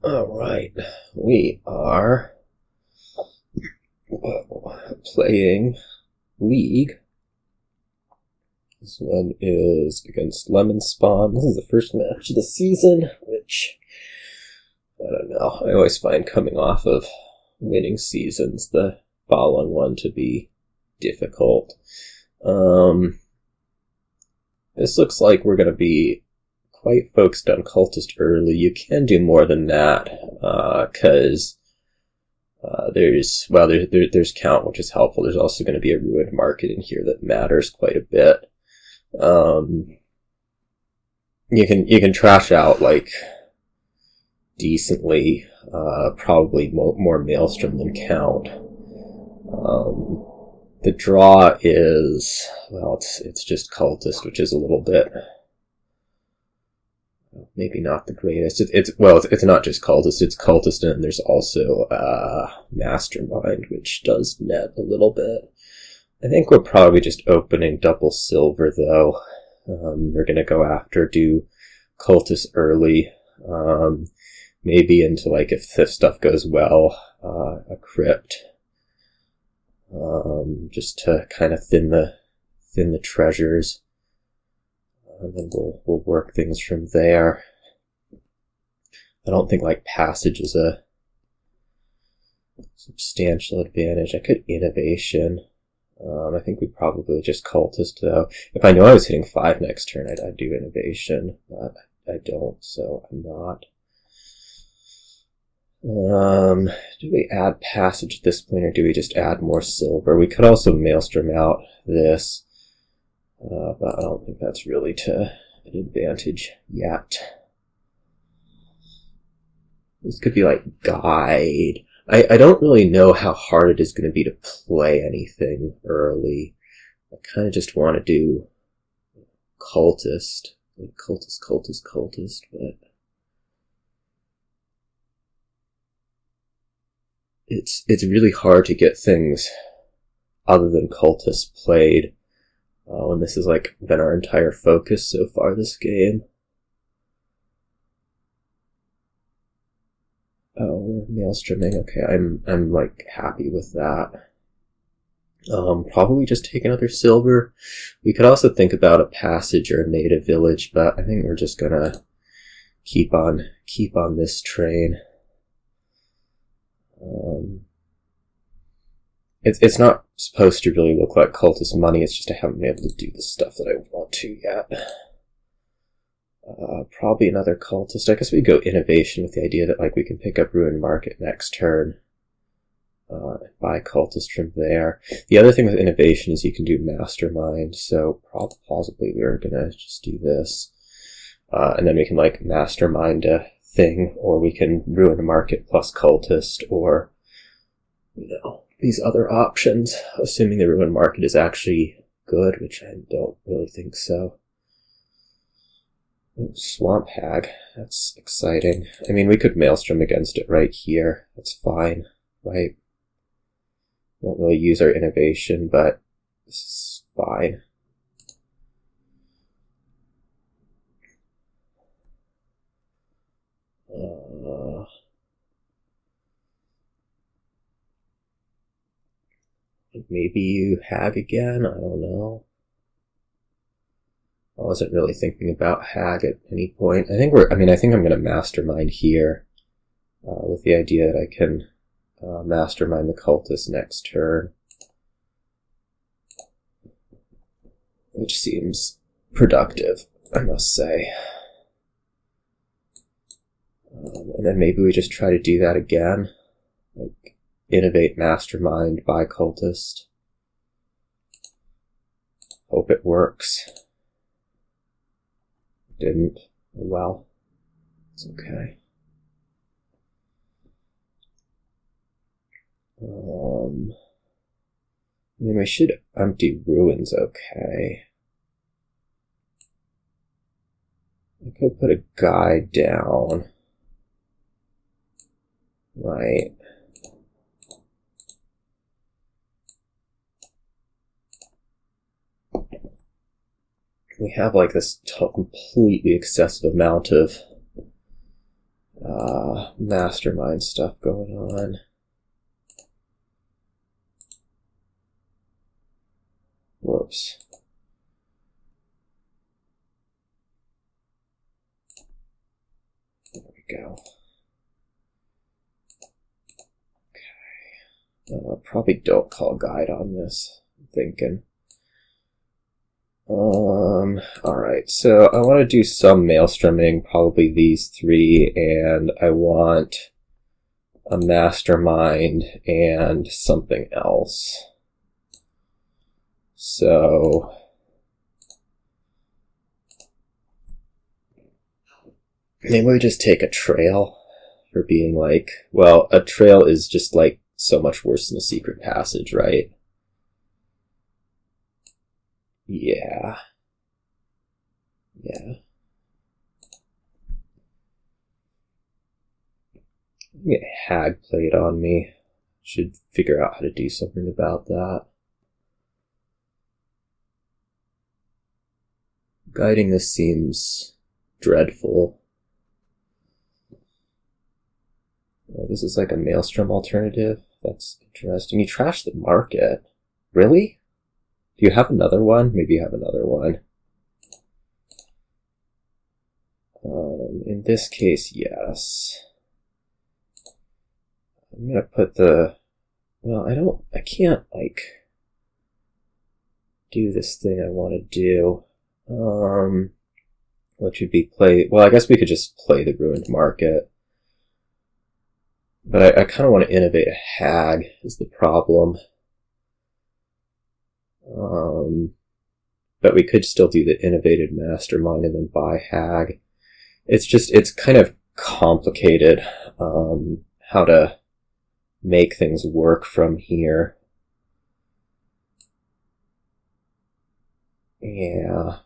Alright, we are playing League. This one is against Lemonspawn. This is the first match of the season, which, I don't know, I always find coming off of winning seasons, the following one to be difficult. This looks like we're going to be quite focused on Cultist early. You can do more than that, because there's count, which is helpful. There's also going to be a ruined market in here that matters quite a bit. You can trash out like decently, probably more Maelstrom than count. The draw is, well, it's just Cultist, which is a little bit maybe not the greatest. It's not just Cultist, it's Cultist, and there's also Mastermind, which does net a little bit. I think we're probably just opening double silver, though. We're going to do Cultist early. Maybe into, like, if stuff goes well, a Crypt. Just to kind of thin the treasures. And then we'll work things from there. I don't think, like, passage is a substantial advantage. I could innovation. I think we probably just Cultist, though. If I knew I was hitting 5 next turn, I'd do innovation, but I don't, so I'm not. Do we add passage at this point, or do we just add more silver? We could also Maelstrom out this, but I don't think that's really to an advantage yet. This could be like guide. I don't really know how hard it is going to be to play anything early. I kind of just want to do Cultist. Like Cultist, but it's really hard to get things other than Cultist played when this has like been our entire focus so far this game. Oh, we're Maelstroming. Okay, I'm like happy with that. Probably just take another silver. We could also think about a passage or a native village, but I think we're just gonna keep on this train. It's not supposed to really look like Cultist money. It's just I haven't been able to do the stuff that I want to yet. Probably another Cultist. I guess we go innovation with the idea that like we can pick up ruined market next turn. And buy Cultist from there. The other thing with innovation is you can do Mastermind, so possibly we're gonna just do this. And then we can like Mastermind a thing, or we can ruin a market plus Cultist, or, you know, these other options, assuming the ruin market is actually good, which I don't really think so. Ooh, Swamp Hag, that's exciting. I mean, we could Maelstrom against it right here. That's fine, right? We don't really use our innovation, but this is fine. Maybe you Hag again? I don't know. I wasn't really thinking about Hag at any point. I think I'm going to Mastermind here, with the idea that I can Mastermind the Cultist next turn, which seems productive, I must say. And then maybe we just try to do that again, like innovate Mastermind by Cultist. Hope it works. Didn't. Well, it's okay. I mean, we should empty ruins, okay. I could put a guide down. Right. We have like this completely excessive amount of Mastermind stuff going on. Whoops. There we go. Okay. Probably don't call guide on this, I'm thinking. Alright, so I want to do some Maelstroming, probably these three, and I want a Mastermind and something else. So maybe we just take a trail for being like, well, a trail is just like so much worse than a secret passage, right? Yeah. Yeah. Get hag played on me. Should figure out how to do something about that. Guiding this seems dreadful. Oh, this is like a Maelstrom alternative. That's interesting. You trashed the market. Really? Do you have another one? Maybe you have another one. In this case, yes. I'm gonna put the... Well, I can't, like, do this thing I want to do. What should be play? Well, I guess we could just play the Ruined Market. But I kind of want to innovate a hag, is the problem. But we could still do the innovated Mastermind and then buy hag. It's kind of complicated, how to make things work from here. Yeah.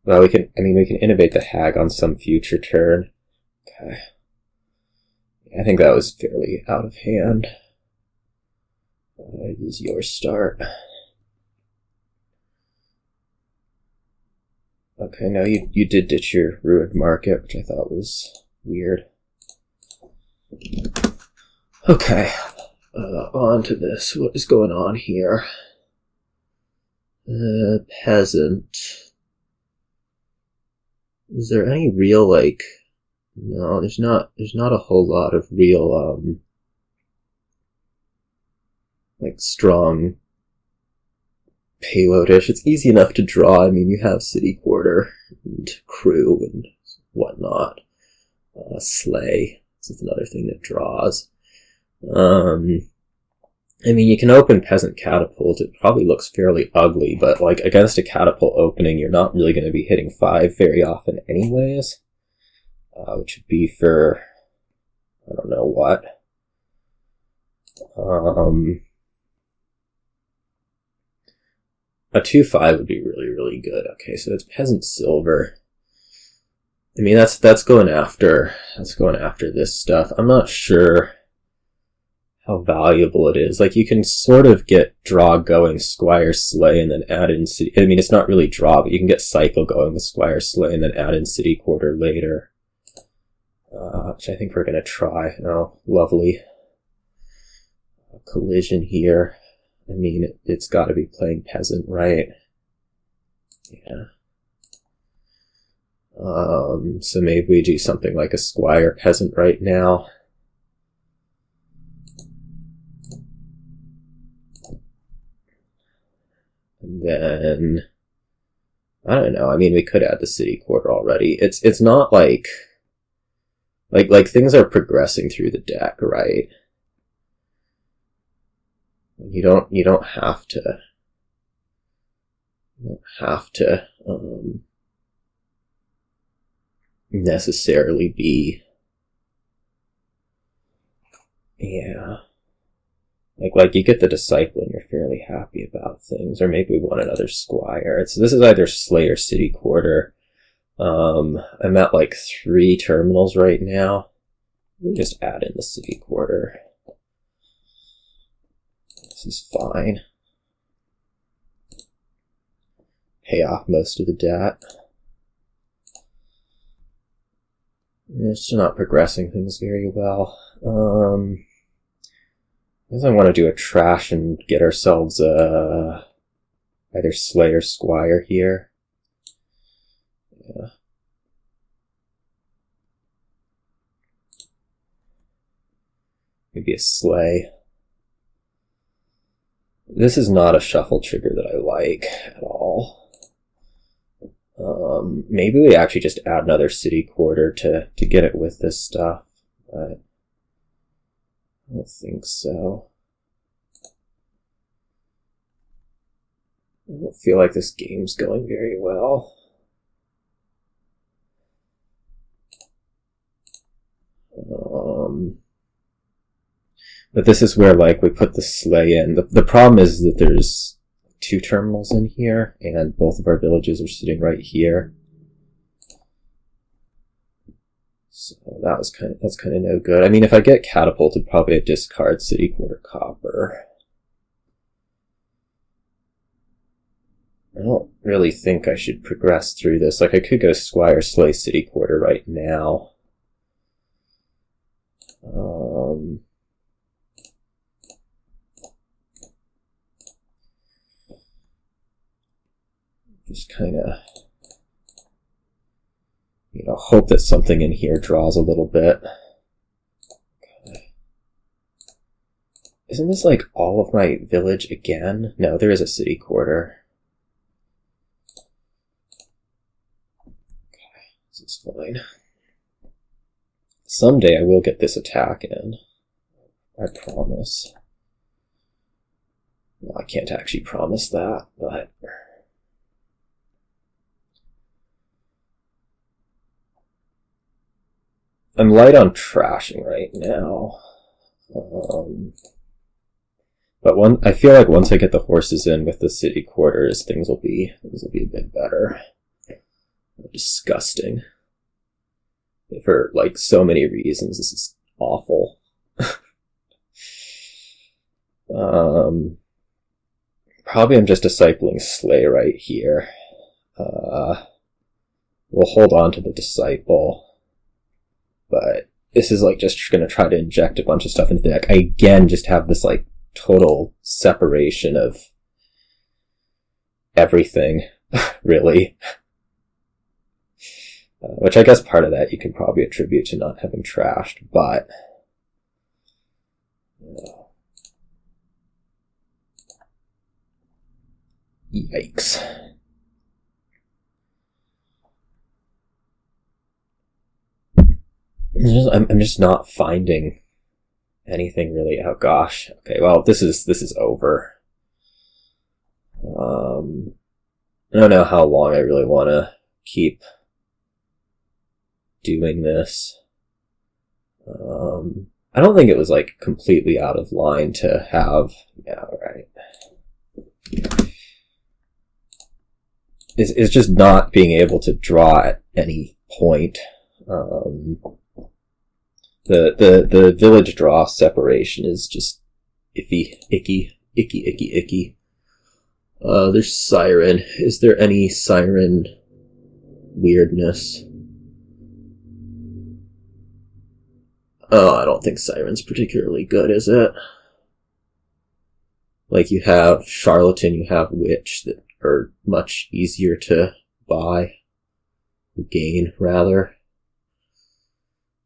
Well, we can innovate the hag on some future turn. Okay. I think that was fairly out of hand. It is your start. Okay, now you did ditch your Ruined Market, which I thought was weird. Okay, on to this. What is going on here? Peasant. Is there any real, like... No, there's not a whole lot of real, like, strong payloadish. It's easy enough to draw. I mean, you have City Quarter and Crew and whatnot. Sleigh is another thing that draws. I mean, you can open Peasant Catapult. It probably looks fairly ugly, but, like, against a Catapult opening, you're not really going to be hitting 5 very often anyways. Which would be for, I don't know what. A 2/5 would be really, really good. Okay, so it's Peasant Silver. I mean, that's going after this stuff. I'm not sure how valuable it is. Like, you can sort of get draw going, Squire, Sleigh, and then add in City. I mean, it's not really draw, but you can get cycle going with Squire, Sleigh, and then add in City Quarter later. Which I think we're going to try. Oh, lovely. Collision here. I mean, it's got to be playing Peasant, right? Yeah. So maybe we do something like a Squire Peasant right now. And then, I don't know. I mean, we could add the City Quarter already. It's not like things are progressing through the deck, right? You don't have to necessarily be, yeah. Like you get the Disciple and you're fairly happy about things, or maybe we want another Squire. This is either Sleigh or City Quarter. I'm at like 3 terminals right now. We just add in the City Quarter. This is fine. Pay off most of the debt. It's not progressing things very well. I guess I want to do a trash and get ourselves either Sleigh or Squire here. Yeah. Maybe a Sleigh. This is not a shuffle trigger that I like at all. Maybe we actually just add another city quarter to get it with this stuff, but I don't think so. I don't feel like this game's going very well. But this is where, like, we put the Sleigh in. The problem is that there's 2 terminals in here, and both of our villages are sitting right here. So that's kind of no good. I mean, if I get catapulted, probably I discard city quarter copper. I don't really think I should progress through this. Like, I could go Squire, Sleigh, city quarter right now. Just kind of, hope that something in here draws a little bit. Okay. Isn't this like all of my village again? No, there is a city quarter. Okay, this is fine. Someday I will get this attack in. I promise. Well, I can't actually promise that, but... I'm light on trashing right now. But I feel like once I get the horses in with the city quarters, things will be a bit better. Disgusting. For like so many reasons, this is awful. Probably I'm just discipling Sleigh right here. We'll hold on to the disciple. But this is like just going to try to inject a bunch of stuff into the deck. I again just have this like total separation of everything, really. Which I guess part of that you can probably attribute to not having trashed, but... Yikes. I'm just not finding anything really. Oh gosh. Okay, well this is over. I don't know how long I really want to keep doing this. I don't think it was like completely out of line to have. Yeah, right. It's just not being able to draw at any point. The village draw separation is just icky. There's Siren. Is there any Siren weirdness? Oh, I don't think Siren's particularly good, is it? Like, you have Charlatan, you have Witch that are much easier to buy. Gain, rather.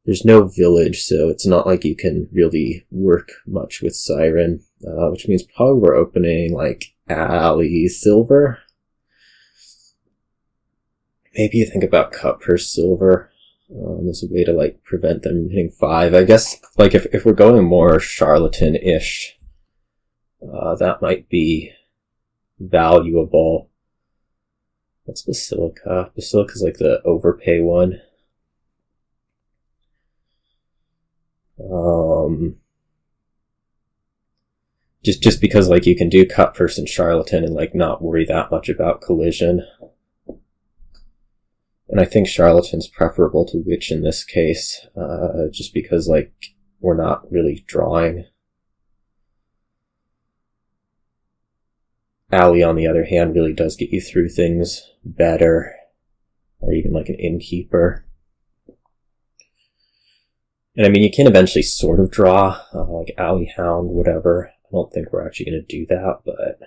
There's no village, so it's not like you can really work much with Siren, which means probably we're opening, like, Alley Silver. Maybe you think about Cutpurse Silver. There's a way to, like, prevent them hitting 5. I guess, like, if we're going more Charlatan-ish, that might be valuable. What's Basilica? Basilica's like the overpay one. Just because, like, you can do Cutpurse and Charlatan and, like, not worry that much about collision. And I think Charlatan's preferable to Witch in this case, just because, like, we're not really drawing. Alley, on the other hand, really does get you through things better. Or even like an Innkeeper. And I mean, you can eventually sort of draw, like Alley Hound, whatever. I don't think we're actually going to do that, but...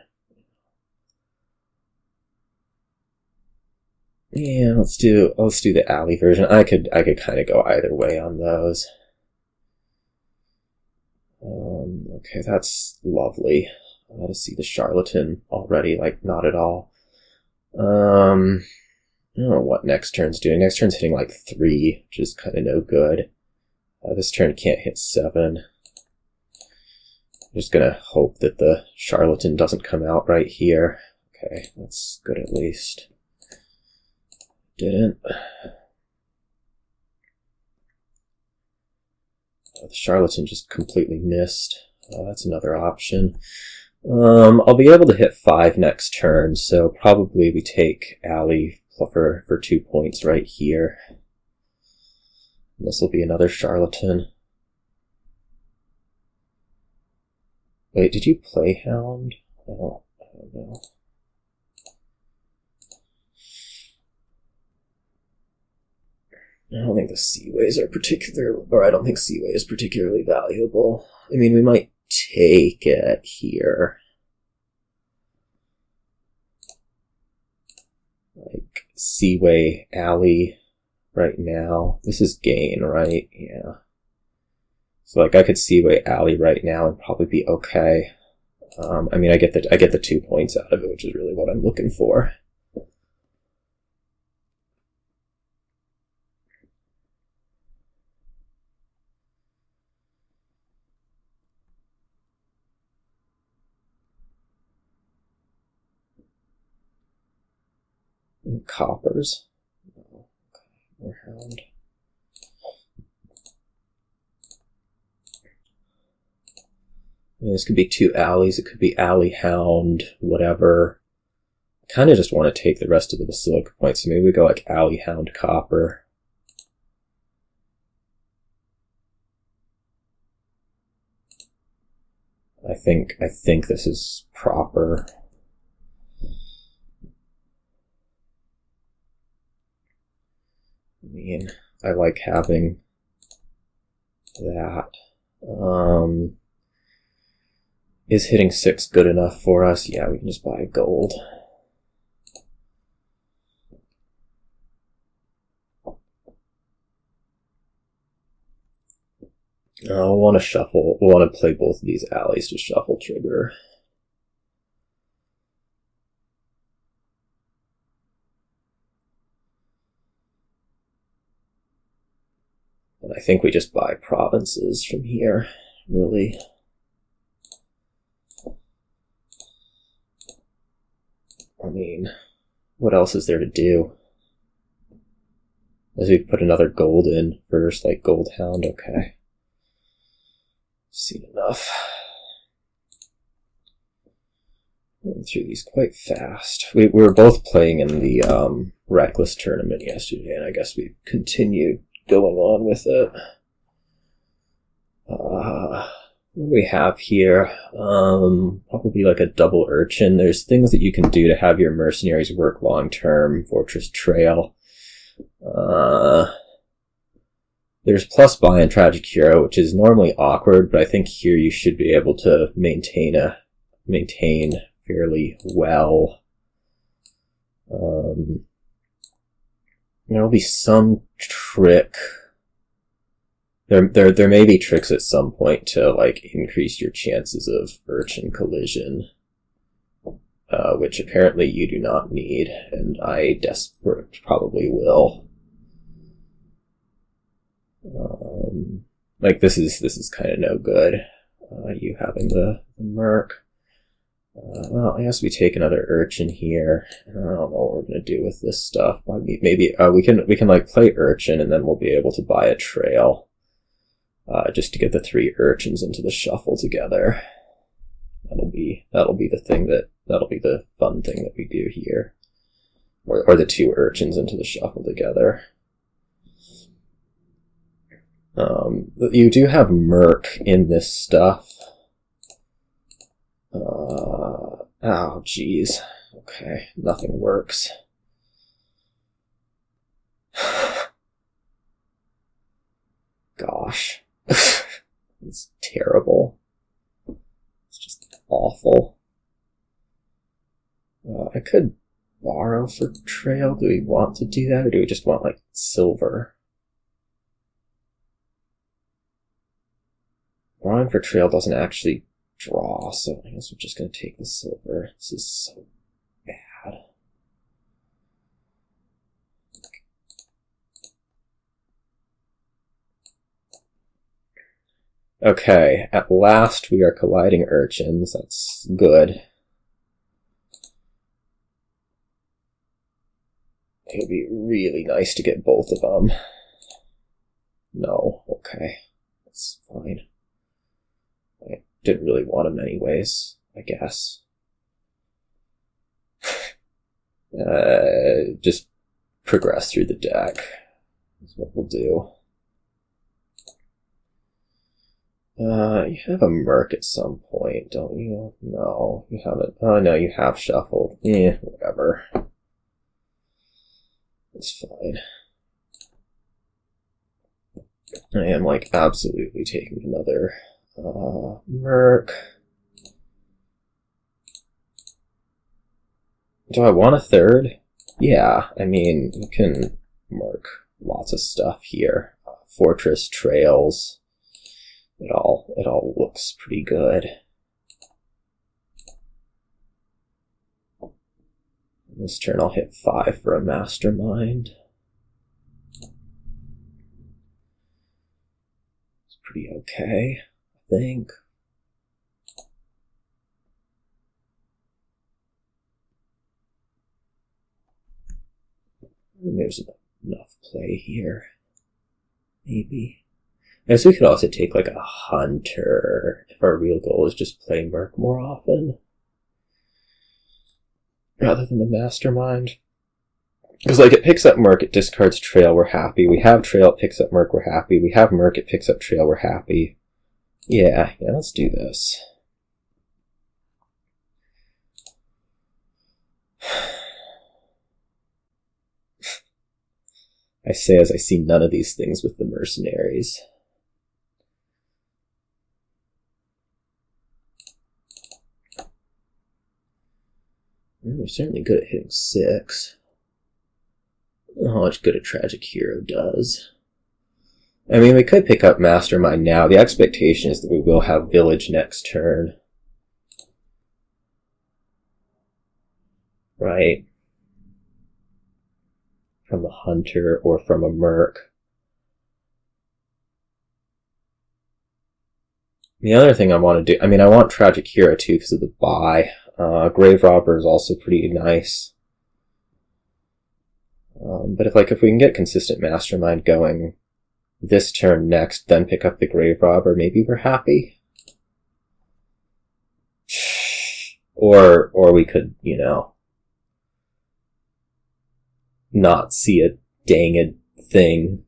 yeah, let's do the Alley version. I could kind of go either way on those. Okay, that's lovely. I want to see the Charlatan already, like, not at all. I don't know what next turn's doing. Next turn's hitting like 3, which is kind of no good. This turn can't hit 7. I'm just gonna hope that the Charlatan doesn't come out right here. Okay, that's good at least. Didn't. The Charlatan just completely missed. That's another option. I'll be able to hit 5 next turn, so probably we take Alley for 2 points right here. This will be another Charlatan. Wait, did you play Hound? Oh, I don't know. I don't think the Seaways are I don't think Seaway is particularly valuable. I mean, we might take it here. Like, Seaway, Alley, right now. This is gain, right? Yeah. So, like, I could Seaway, Alley right now and probably be okay. I mean, I get the 2 points out of it, which is really what I'm looking for. Coppers. No. Okay. More Hound. This could be 2 alleys. It could be Alley Hound, whatever. I kind of just want to take the rest of the Basilica points. So maybe we go like Alley Hound Copper. I think this is proper. I mean, I like having that. Is hitting 6 good enough for us? Yeah, we can just buy gold. We'll want to shuffle. We'll want to play both of these alleys to shuffle trigger. And I think we just buy provinces from here, really. I mean, what else is there to do? As we put another gold in first, like Gold Hound, okay. Seen enough. Going through these quite fast. We were both playing in the Reckless tournament yesterday, and I guess we continued going on with it. What do we have here? Probably like a double Urchin. There's things that you can do to have your mercenaries work long-term. Fortress Trail. There's plus buy and Tragic Hero, which is normally awkward, but I think here you should be able to maintain fairly well. There'll be some trick. There may be tricks at some point to like increase your chances of Urchin collision, which apparently you do not need, and I probably will. Like this is kind of no good. You having the Merc. Well, I guess we take another Urchin here. I don't know what we're gonna do with this stuff. Maybe we can like play Urchin, and then we'll be able to buy a trail. Just to get the 3 Urchins into the shuffle together. That'll be the fun thing that we do here. Or the 2 Urchins into the shuffle together. You do have Merc in this stuff. Oh, jeez. Okay, nothing works. Gosh. It's terrible. It's just awful. I could borrow for trail. Do we want to do that, or do we just want, like, silver? Borrowing for trail doesn't actually draw, so I guess we're just going to take the silver. This is so bad. Okay, at last we are colliding urchins. That's good. It would be really nice to get both of them. No, okay. That's fine. I didn't really want them anyways, I guess. Just progress through the deck is what we'll do. You have a Merc at some point, don't you? No, you haven't. Oh, no, you have shuffled. Whatever. It's fine. I am, like, absolutely taking another Merc. Do I want a third? Yeah, I mean, you can mark lots of stuff here. Fortress, trails. It all looks pretty good. This turn I'll hit 5 for a Mastermind. It's pretty okay, I think. There's enough play here. Maybe. I guess we could also take, like, a Hunter if our real goal is just play Merc more often rather than the Mastermind. Because, like, it picks up Merc, it discards Trail, we're happy. We have Trail, it picks up Merc, we're happy. We have Merc, it picks up Trail, we're happy. Yeah, let's do this. I say as I see none of these things with the mercenaries. We're certainly good at hitting 6. How much good a Tragic Hero does. I mean, we could pick up Mastermind now. The expectation is that we will have Village next turn. Right? From the Hunter or from a Merc. The other thing I want to do, I mean, I want Tragic Hero too because of the buy. Graverobber is also pretty nice. But if we can get consistent Mastermind going this turn next, then pick up the Graverobber, maybe we're happy. Or we could, not see a danged thing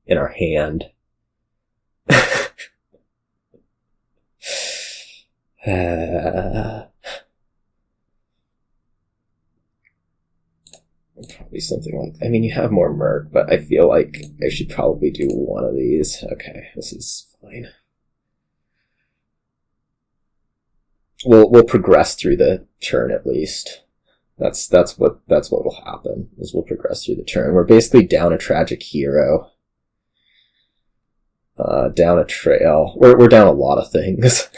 in our hand. Probably something like that. I mean, you have more Merc, but I feel like I should probably do one of these. Okay, this is fine. We'll progress through the turn at least. That's what will happen, is we'll progress through the turn. We're basically down a Tragic Hero. Down a Trail. We're down a lot of things.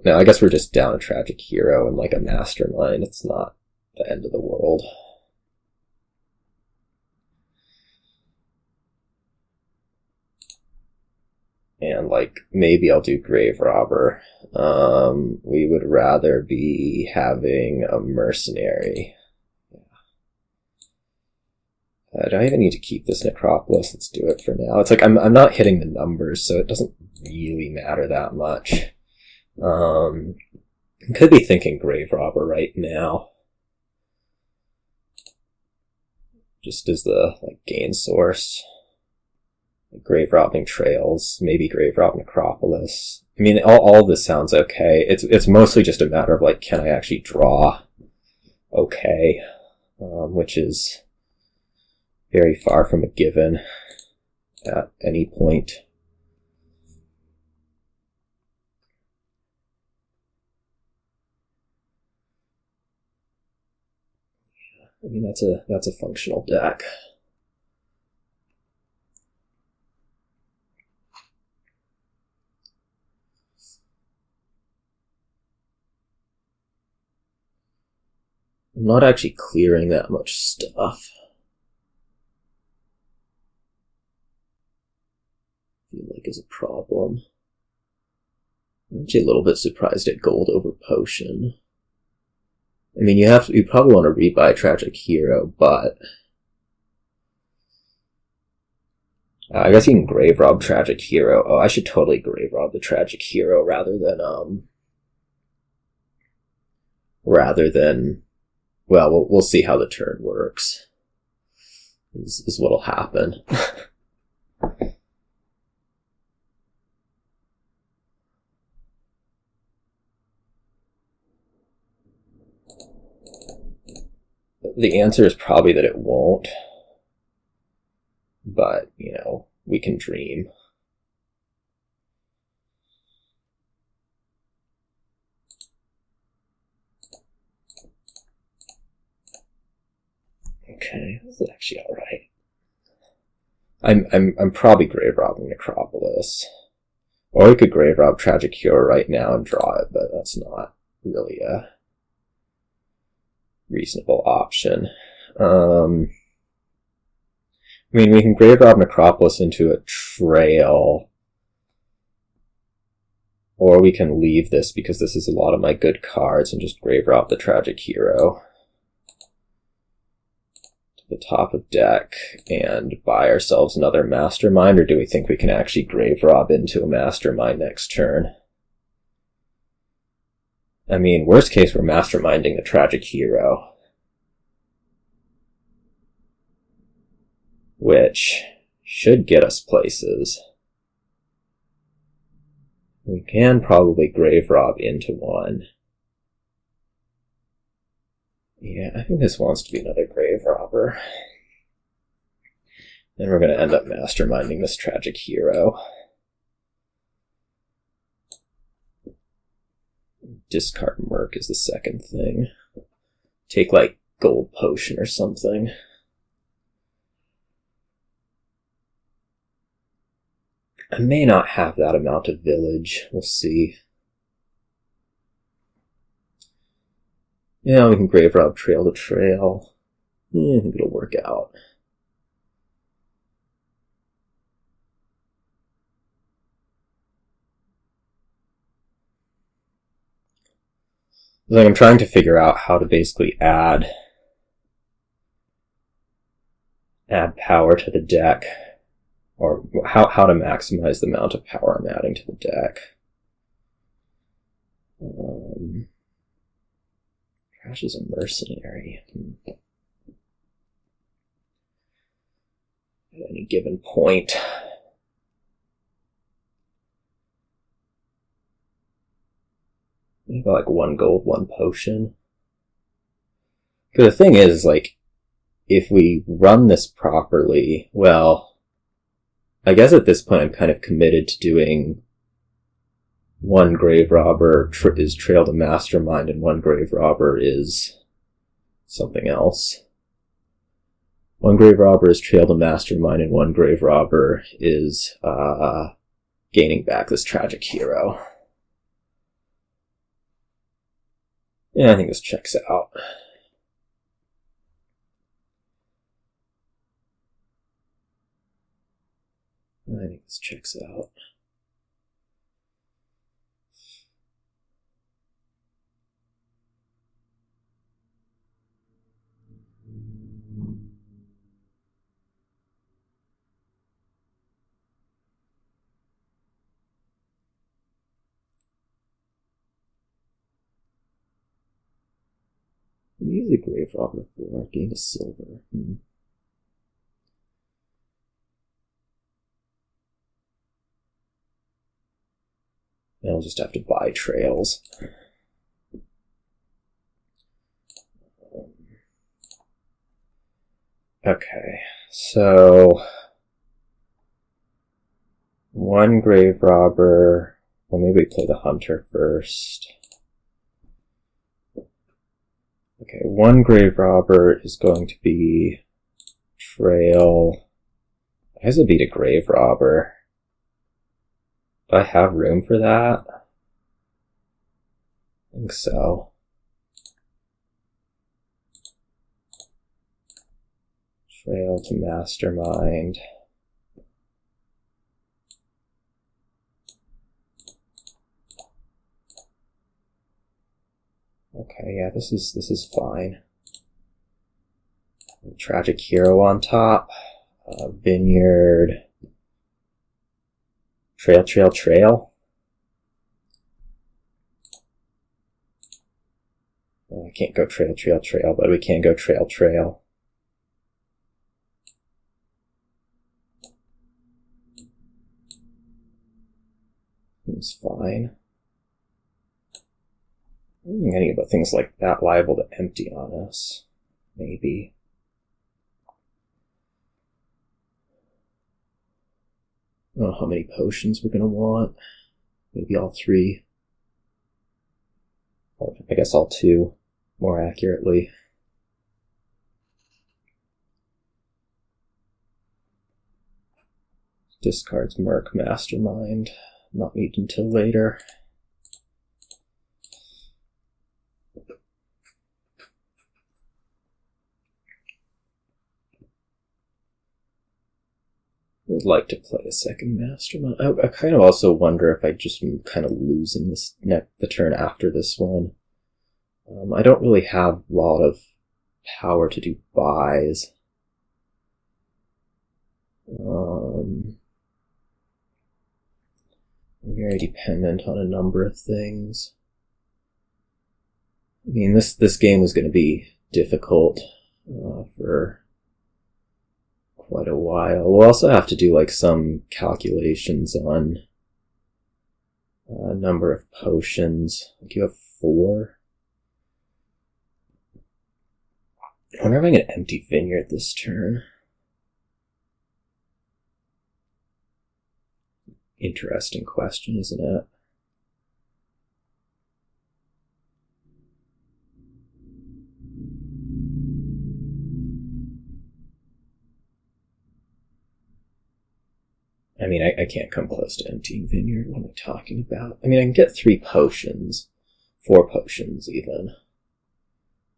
No, I guess we're just down a Tragic Hero and like a Mastermind. It's not the end of the world. And maybe I'll do Graverobber. We would rather be having a mercenary. Do I even need to keep this Necropolis? Let's do it for now. It's like I'm not hitting the numbers, so it doesn't really matter that much. I could be thinking Graverobber right now. Just as the gain source. Grave robbing trails, maybe grave rob necropolis. I mean, all this sounds okay. It's mostly just a matter of can I actually draw okay, which is very far from a given. at any point. I mean, that's a functional deck. I'm not actually clearing that much stuff. I feel like is a problem. I'm actually a little bit surprised at gold over potion. I mean, you probably want to rebuy Tragic Hero, but I guess you can grave rob Tragic Hero. Oh, I should totally grave rob the Tragic Hero rather than well, we'll see how the turn works. Is what'll happen. The answer is probably that it won't. But, you know, we can dream. Okay, this is actually alright. I'm probably grave robbing Necropolis. Or we could grave rob Tragic Hero right now and draw it, but that's not really a reasonable option. I mean, we can grave rob Necropolis into a trail, or we can leave this because this is a lot of my good cards and just grave rob the Tragic Hero to the top of deck and buy ourselves another Mastermind, or do we think we can actually grave rob into a Mastermind next turn? I mean, worst case, we're Masterminding the Tragic Hero, which should get us places. We can probably grave rob into one. Yeah, I think this wants to be another Graverobber. Then we're going to end up Masterminding this Tragic Hero. Discard Merc is the second thing. Take, like, Gold Potion or something. I may not have that amount of village. We'll see. Yeah, we can grave rob trail to trail. Yeah, I think it'll work out. Like, I'm trying to figure out how to basically add power to the deck, or how to maximize the amount of power I'm adding to the deck. Trash is a mercenary. At any given point. Maybe like 1 gold, 1 potion. Because the thing is, like, if we run this properly, well, I guess at this point I'm kind of committed to doing 1 Graverobber is Trail to Mastermind and 1 Graverobber is something else. 1 Graverobber is Trail to Mastermind and 1 Graverobber is gaining back this Tragic Hero. Yeah, I think this checks out. I think this checks out. Use the Graverobber for gain a silver. And I'll just have to buy trails. Okay, so one Graverobber. Well, maybe we play the Hunter first. Okay, one Graverobber is going to be Trail. I guess it'd be to Graverobber. Do I have room for that? I think so. Trail to Mastermind. Okay, yeah, this is fine. Tragic Hero on top. Vineyard. Trail. I can't go trail, but we can go trail. Seems fine. I don't think any of the things like that liable to empty on us. Maybe. I don't know how many potions we're going to want. Maybe all 3. Or I guess all 2, more accurately. Discards Merc Mastermind. Not need until later. Would like to play a second Mastermind. I kind of also wonder if I just am kind of losing the turn after this one. I don't really have a lot of power to do buys. I'm very dependent on a number of things. I mean, this game was going to be difficult for quite a while. We'll also have to do like some calculations on a number of potions. Like you have 4. I wonder if I'm going to empty Vineyard this turn. Interesting question, isn't it? I mean, I can't come close to emptying Vineyard. What am I talking about? I mean, I can get 3 potions. 4 potions, even.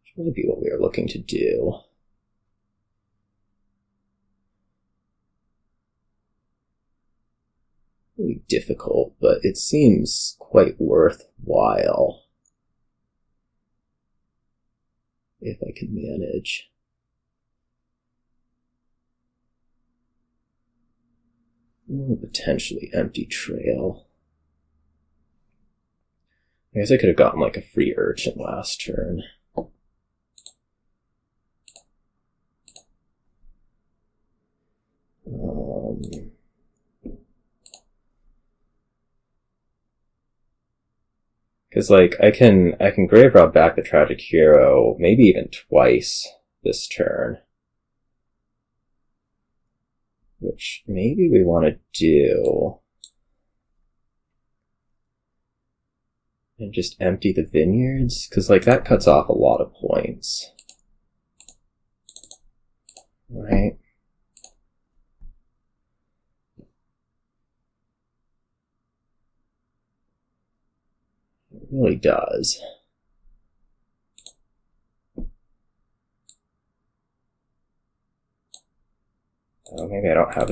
Which might be what we are looking to do. Really difficult, but it seems quite worthwhile. If I can manage. Potentially empty Trail. I guess I could have gotten like a free Urchin last turn. Because like I can Graverobber back the Tragic Hero maybe even twice this turn. Which maybe we want to do. And just empty the Vineyards, because like that cuts off a lot of points. Right? It really does. Oh, maybe I don't have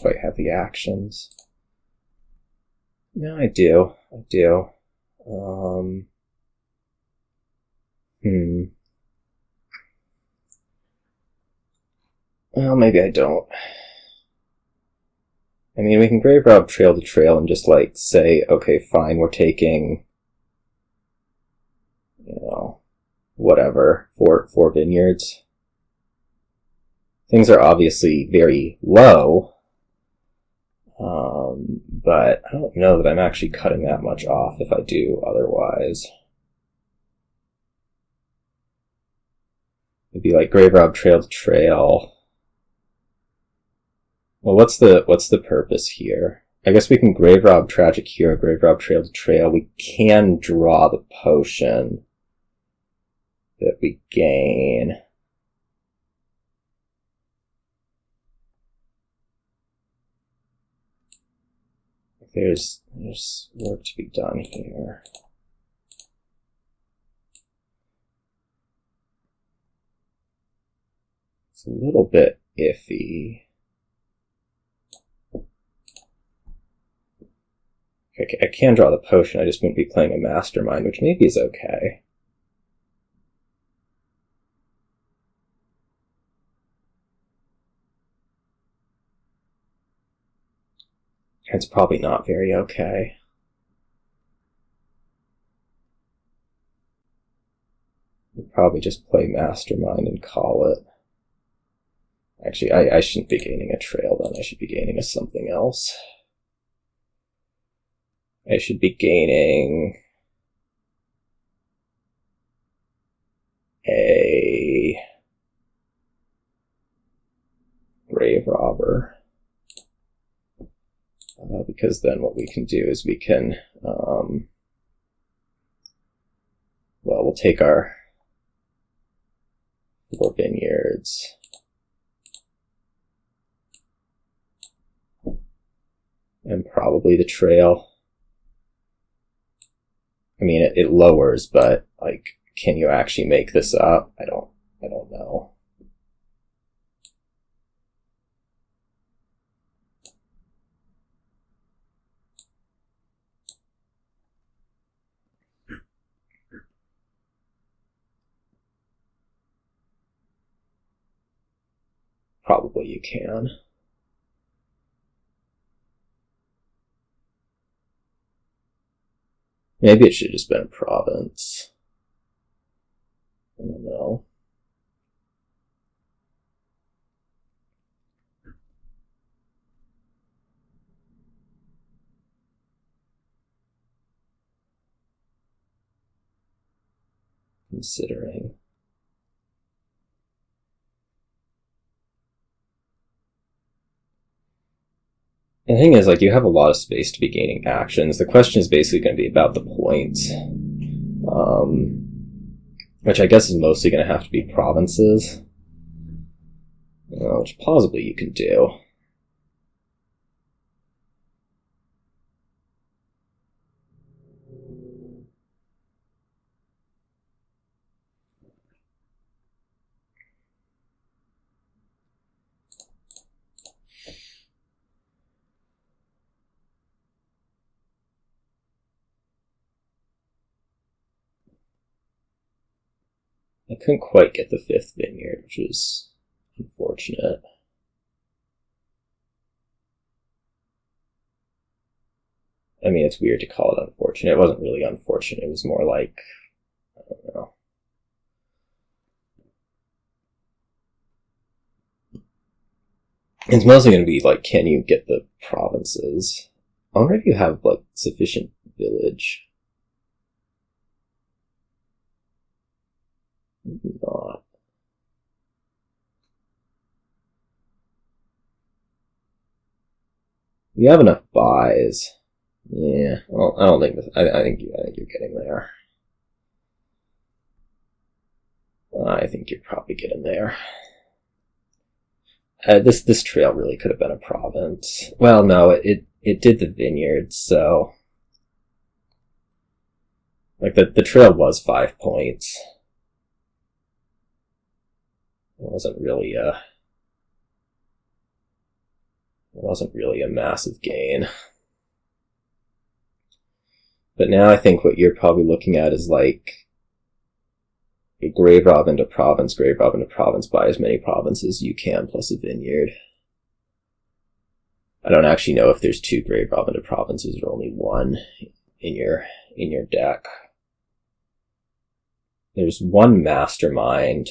quite have the actions. No, I do. Well, maybe I don't. I mean, we can Graverobber Trail to Trail and just, like, say, okay, fine, we're taking, whatever, four Vineyards. Things are obviously very low, but I don't know that I'm actually cutting that much off if I do otherwise. It'd be like Graverobber Trail to Trail. Well, what's the purpose here? I guess we can Graverobber Tragic Hero, Graverobber Trail to Trail. We can draw the potion that we gain. There's work to be done here. It's a little bit iffy. I can draw the potion, I just wouldn't be playing a Mastermind, which maybe is okay. It's probably not very okay. We'll probably just play Mastermind and call it. Actually, I shouldn't be gaining a trail then, I should be gaining a something else. I should be gaining a Graverobber. Because then what we can do is we can, well, we'll take our 4 vineyards. And probably the trail. I mean, it lowers, but, like, can you actually make this up? I don't know. Probably you can. Maybe it should have just been a province. I don't know. Considering. And the thing is, like, you have a lot of space to be gaining actions. The question is basically going to be about the points. Which I guess is mostly going to have to be provinces. Which possibly you can do. I couldn't quite get the 5th vineyard, which is unfortunate. I mean, it's weird to call it unfortunate. It wasn't really unfortunate. It was more like, I don't know. It's mostly going to be like, can you get the provinces? I wonder if you have, like, sufficient village. Maybe not. You have enough buys. Yeah, well, I don't think this, I think you're getting there. I think you're probably getting there. This trail really could have been a province. Well, no, it did the vineyards, so like the trail was 5 points. It wasn't really a massive gain. But now I think what you're probably looking at is like a Graverobber into province, buy as many provinces as you can plus a vineyard. I don't actually know if there's 2 Graverobber into provinces or only 1 in your deck. There's 1 Mastermind.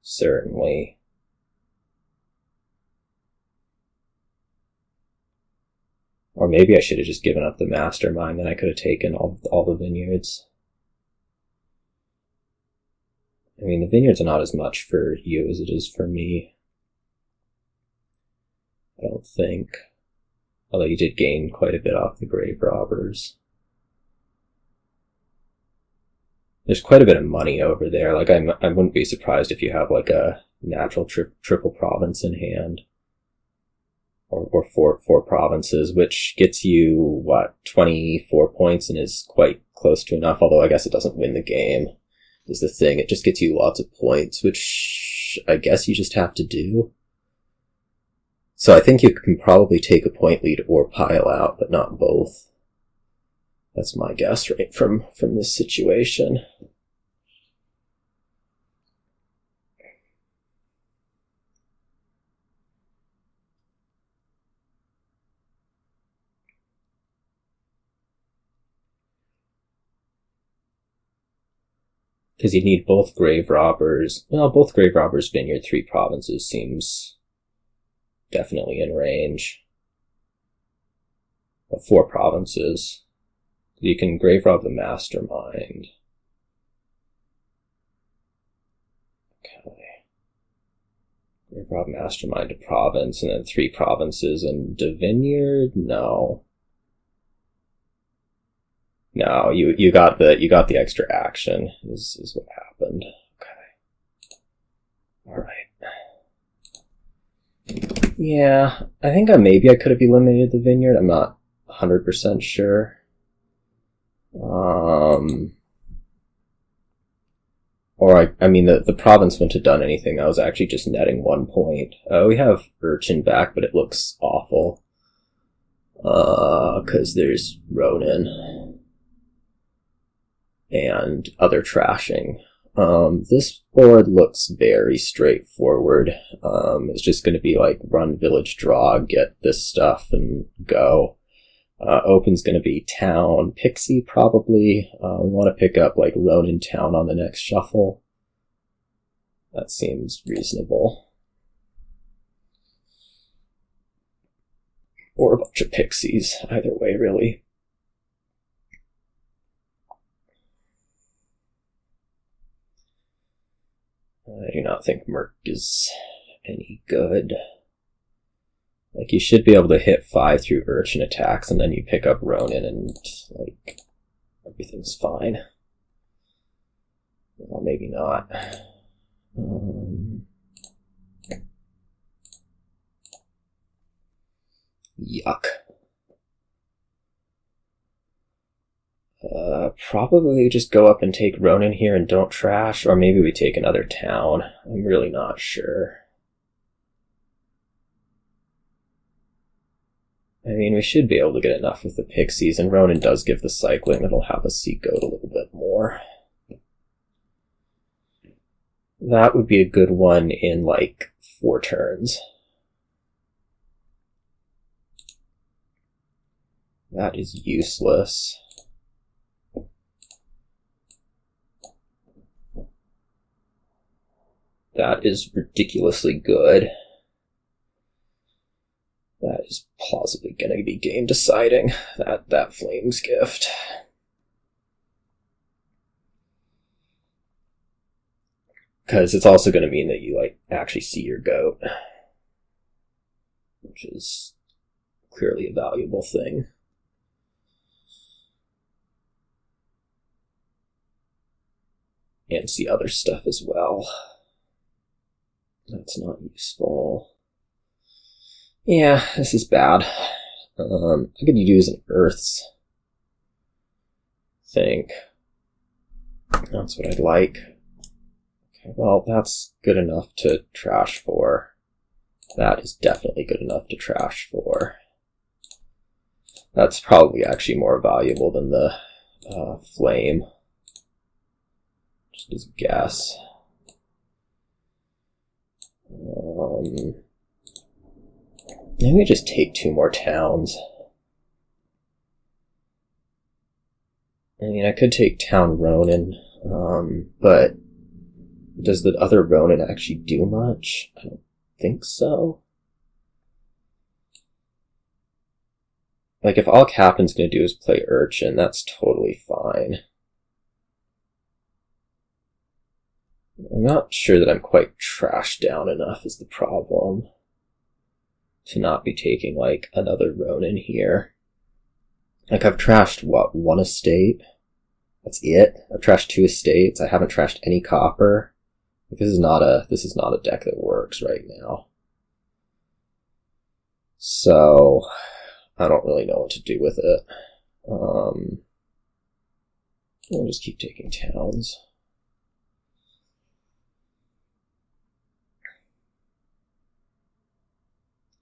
Certainly. Or maybe I should have just given up the Mastermind, then I could have taken all the vineyards. I mean, the Vineyards are not as much for you as it is for me. I don't think. Although you did gain quite a bit off the Graverobbers. There's quite a bit of money over there. Like, I wouldn't be surprised if you have, like, a natural triple province in hand. Or four provinces, which gets you, what, 24 points and is quite close to enough, although I guess it doesn't win the game, is the thing. It just gets you lots of points, which I guess you just have to do. So I think you can probably take a point lead or pile out, but not both. That's my guess, right, from this situation. Because you need both Graverobbers. Well, both Graverobbers, Vineyard, 3 provinces seems definitely in range. But 4 provinces. You can Graverob the Mastermind. Okay. Graverob Mastermind a province, and then 3 provinces and a Vineyard? No. No, you got the extra action is what happened. Okay. Alright. Yeah, I think maybe I could have eliminated the Vineyard. I'm not 100% sure. Or I mean the province wouldn't have done anything. I was actually just netting 1 point. We have Urchin back, but it looks awful. 'Cause there's Ronin. And other trashing. This board looks very straightforward. It's just going to be like run village draw, get this stuff, and go. Open's going to be town, Pixie probably. We want to pick up like Ronin town on the next shuffle. That seems reasonable. Or a bunch of Pixies, either way really. I do not think Merc is any good. Like, you should be able to hit 5 through Urchin attacks, and then you pick up Ronin, and, like, everything's fine. Well, maybe not. Yuck. Probably just go up and take Ronin here and don't trash, or maybe we take another town. I'm really not sure. I mean, we should be able to get enough with the Pixies, and Ronin does give the cycling that'll have us see goat a little bit more. That would be a good one in, like, 4 turns. That is useless. That is ridiculously good. That is plausibly going to be game deciding. That Flames gift. Because it's also going to mean that you like actually see your goat, which is clearly a valuable thing. And see other stuff as well. That's not useful. Yeah, this is bad. I could use an Earths. Think. That's what I'd like. Okay, well, that's good enough to trash for. That is definitely good enough to trash for. That's probably actually more valuable than the flame. Just as a guess. Maybe just take 2 more towns. I mean, I could take town Ronin, but does the other Ronin actually do much? I don't think so. Like, if all Captain's gonna do is play Urchin, that's totally fine. I'm not sure that I'm quite trashed down enough is the problem to not be taking, like, another Ronin here. Like, I've trashed, what, 1 estate? That's it? I've trashed 2 estates. I haven't trashed any copper. This is not a deck that works right now. So, I don't really know what to do with it. We'll just keep taking towns.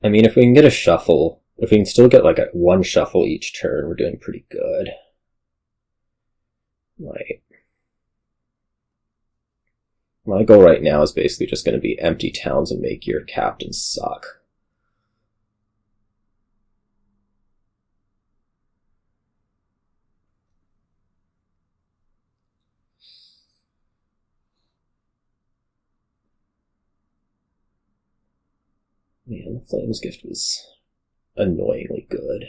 I mean, if we can get a shuffle, if we can still get like 1 shuffle each turn, we're doing pretty good. Right. My goal right now is basically just going to be empty towns and make your captain suck. Man, the Flames Gift was annoyingly good.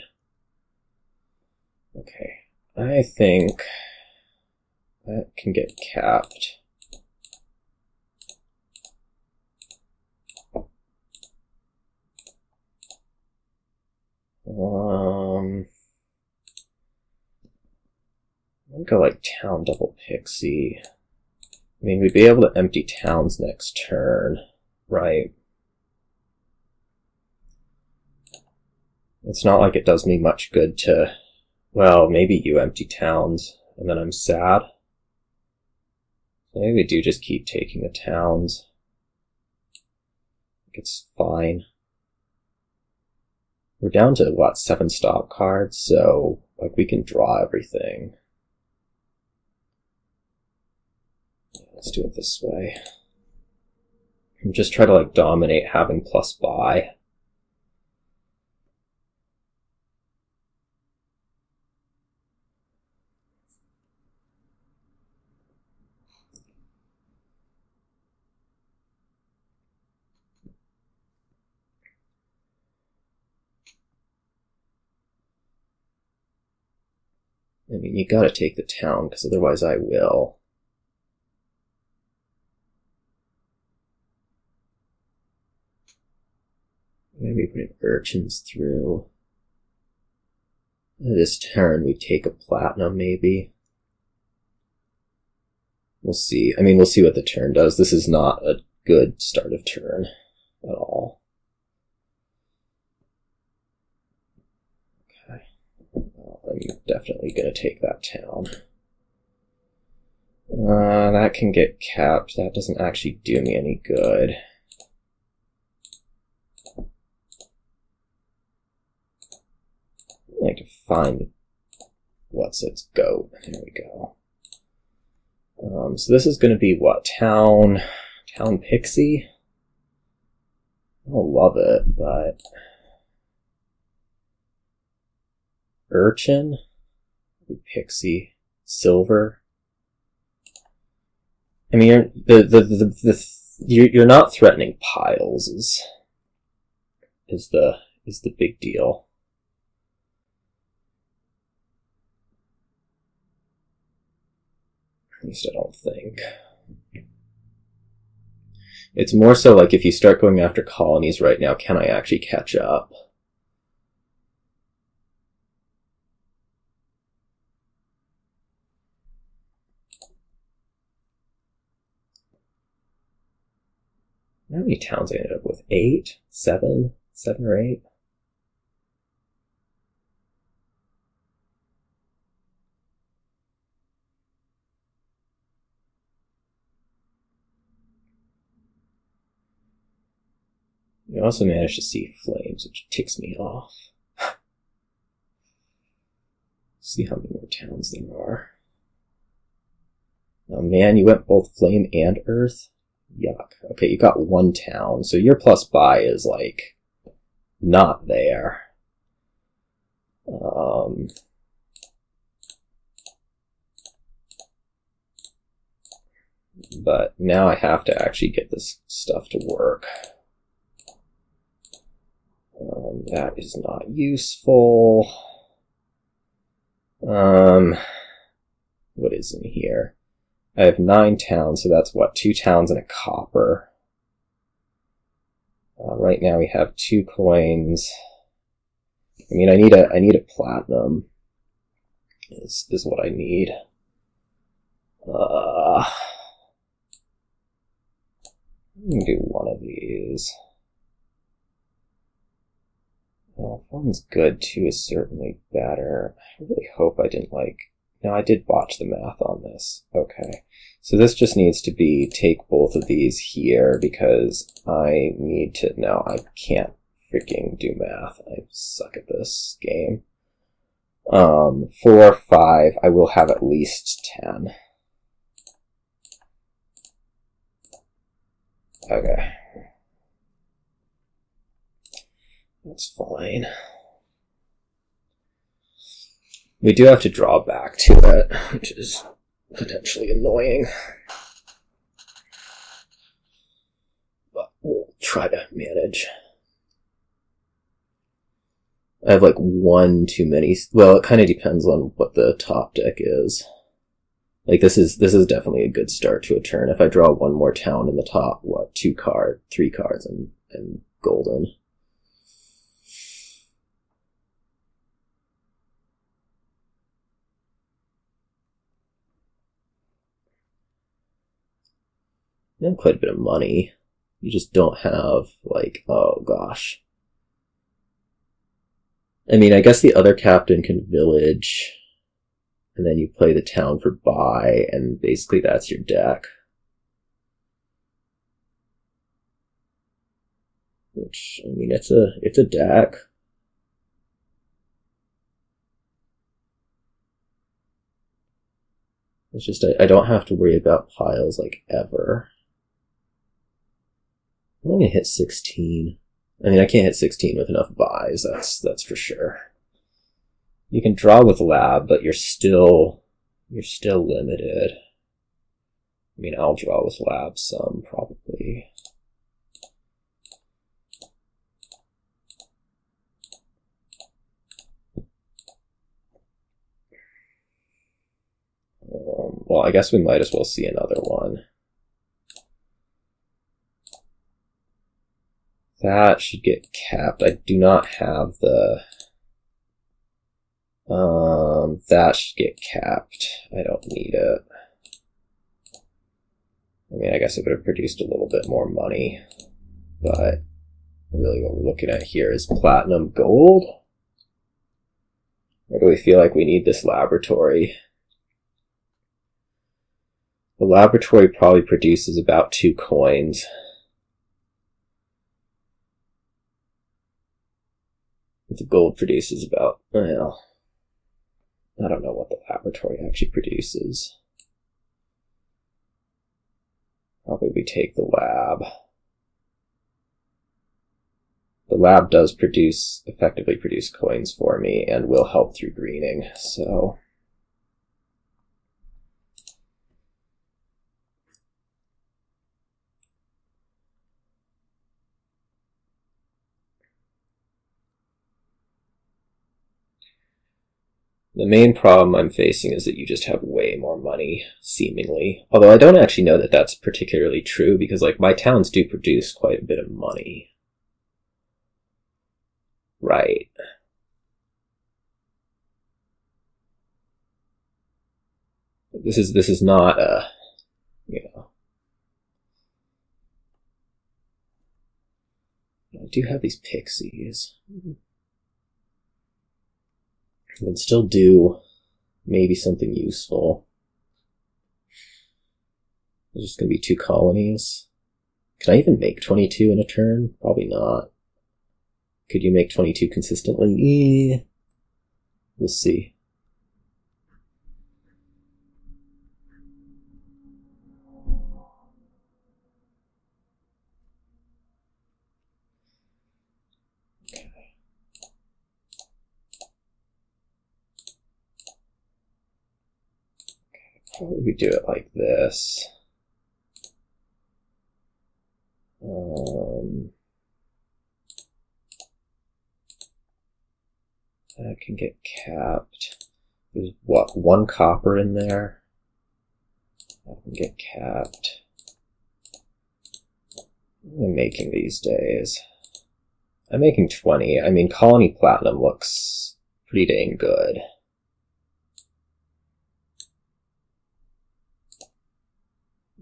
Okay, I think that can get capped. I'll go like town double Pixie. I mean, we'd be able to empty towns next turn, right? It's not like it does me much good to, well, maybe you empty towns, and then I'm sad. So maybe we do just keep taking the towns. It's fine. We're down to, what, 7 stop cards, so, like, we can draw everything. Yeah, let's do it this way. And just try to, like, dominate having plus buy. I mean, you gotta take the town, because otherwise I will. Maybe putting urchins through. This turn we take a platinum, maybe. We'll see. I mean, we'll see what the turn does. This is not a good start of turn at all. Okay. Well, I'm definitely going to take that town. That can get capped. That doesn't actually do me any good. I like to find what's its goat. There we go. So this is going to be what? Town Pixie? I don't love it, but Urchin, Pixie, Silver. I mean, you're not threatening piles is the big deal. At least I don't think. It's more so like if you start going after colonies right now, can I actually catch up? How many towns I ended up with? 8? 7? 7 or 8? You also managed to see flames, which ticks me off. See how many more towns there are. Oh man, you went both flame and earth? Yuck. Okay, you got 1 town, so your plus buy is, like, not there. But now I have to actually get this stuff to work. That is not useful. What is in here? I have 9 towns, so that's what, 2 towns and a copper. Right now we have 2 coins. I mean, I need a platinum. Is what I need. I can do one of these. Well, if one's good, 2 is certainly better. I really hope I didn't no, I did botch the math on this. Okay. So this just needs to be take both of these here because I need to, no, I can't freaking do math. I suck at this game. 4, 5, I will have at least 10. Okay. That's fine. We do have to draw back to it, which is potentially annoying. But we'll try to manage. I have one too many. Well, it kind of depends on what the top deck is. This is definitely a good start to a turn. If I draw one more town in the top, 3 cards and golden. You have quite a bit of money. You just don't have, oh gosh. I mean, I guess the other captain can village, and then you play the town for buy, and basically that's your deck. Which, I mean, it's a deck. It's just, I don't have to worry about piles, ever. I'm only gonna hit 16. I mean, I can't hit 16 with enough buys, that's for sure. You can draw with lab, but you're still limited. I mean, I'll draw with lab some, probably. Well, I guess we might as well see another one. That should get capped. I do not have the... that should get capped. I don't need it. I mean, I guess it would have produced a little bit more money. But really what we're looking at here is platinum gold. Or do we feel like we need this laboratory? The laboratory probably produces about 2 coins. The gold produces about, well, I don't know what the laboratory actually produces. Probably we take the lab. The lab does effectively produce coins for me and will help through greening, so... The main problem I'm facing is that you just have way more money, seemingly. Although I don't actually know that that's particularly true, because my towns do produce quite a bit of money. Right. This is not a, I do have these pixies. I can still do maybe something useful. There's just going to be 2 colonies. Can I even make 22 in a turn? Probably not. Could you make 22 consistently? We'll see. Probably we do it like this. That can get capped. There's 1 copper in there. I can get capped. What am I making these days? I'm making 20. I mean, Colony Platinum looks pretty dang good.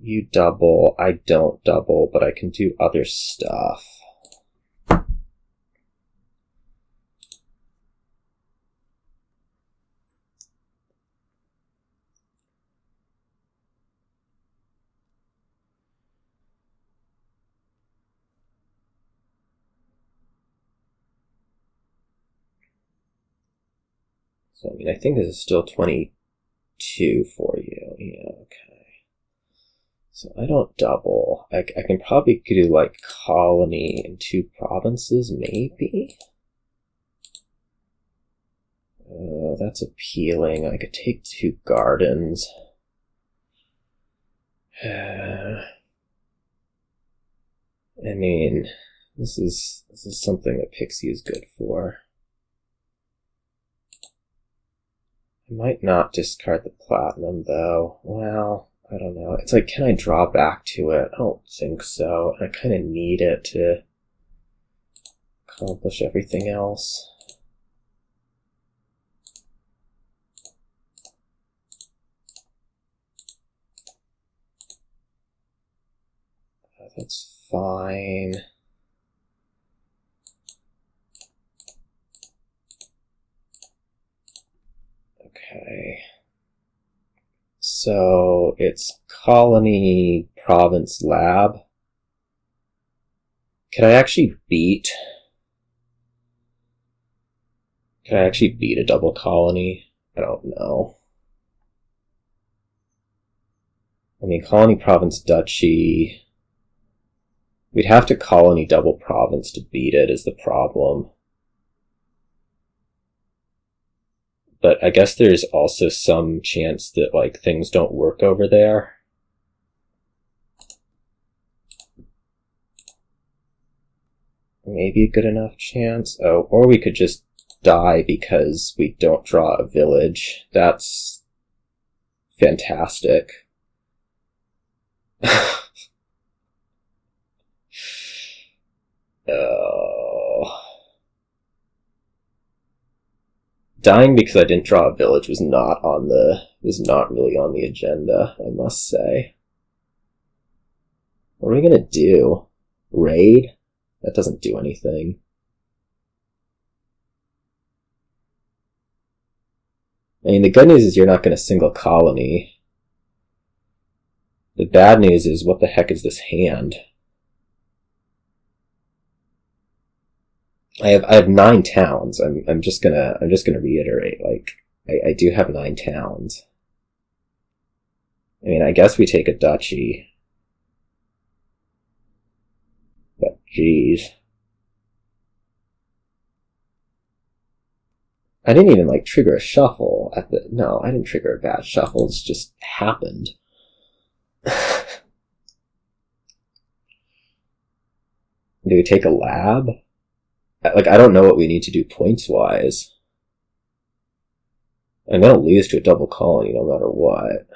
You double. I don't double, but I can do other stuff. So, I mean, I think this is still 22 for you. Yeah, okay. So I don't double. I can probably do, like, colony in 2 provinces, maybe? That's appealing. I could take 2 gardens. I mean, this is something that Pixie is good for. I might not discard the platinum, though. Well, I don't know. It's like, can I draw back to it? I don't think so. I kind of need it to accomplish everything else. That's fine. Okay. So it's colony, province, lab. Could I actually beat a double colony? I don't know. I mean, colony, province, duchy. We'd have to colony double province to beat it is the problem. But I guess there's also some chance that, like, things don't work over there. Maybe a good enough chance. Oh, or we could just die because we don't draw a village. That's fantastic. Oh. Dying because I didn't draw a village was not really on the agenda, I must say. What are we gonna do? Raid? That doesn't do anything. I mean, the good news is you're not gonna single colony. The bad news is, what the heck is this hand? I have 9 towns. I'm just gonna reiterate, like, I do have 9 towns. I mean, I guess we take a duchy. But geez. I didn't even, like, trigger a shuffle no, I didn't trigger a bad shuffle, it's just happened. Do we take a lab? Like, I don't know what we need to do points-wise. I'm gonna lose to a double colony no matter what.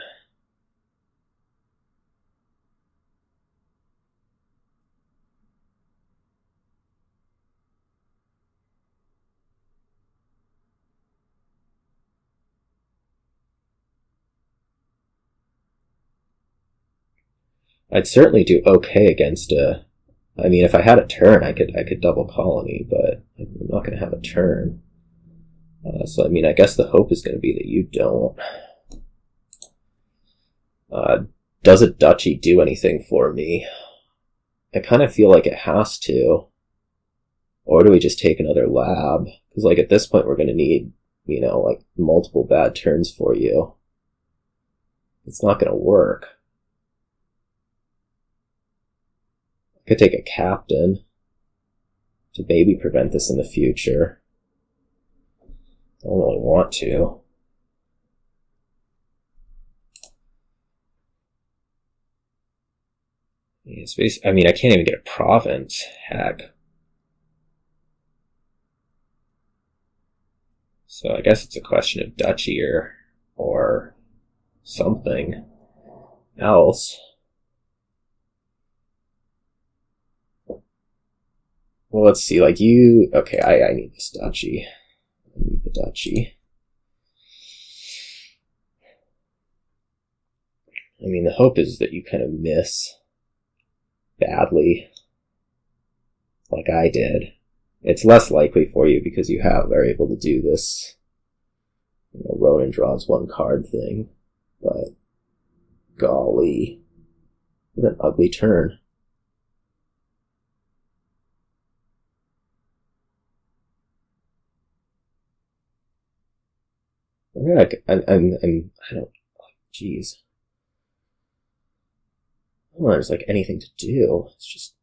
I'd certainly do okay against a... I mean, if I had a turn, I could double colony, but I'm not going to have a turn. So, I mean, I guess the hope is going to be that you don't. Does a duchy do anything for me? I kind of feel like it has to. Or do we just take another lab? Because, like, at this point, we're going to need, you know, like, multiple bad turns for you. It's not going to work. I could take a captain to maybe prevent this in the future. I don't really want to. Yeah, I mean, I can't even get a province. Heck. So I guess it's a question of duchy or something. else. Well, let's see, like you... Okay, I need this duchy. I need the duchy. I mean, the hope is that you kind of miss badly, like I did. It's less likely for you because you are able to do this, Ronin draws one card thing, but golly, what an ugly turn. I don't, jeez. I don't know there's like anything to do. It's just...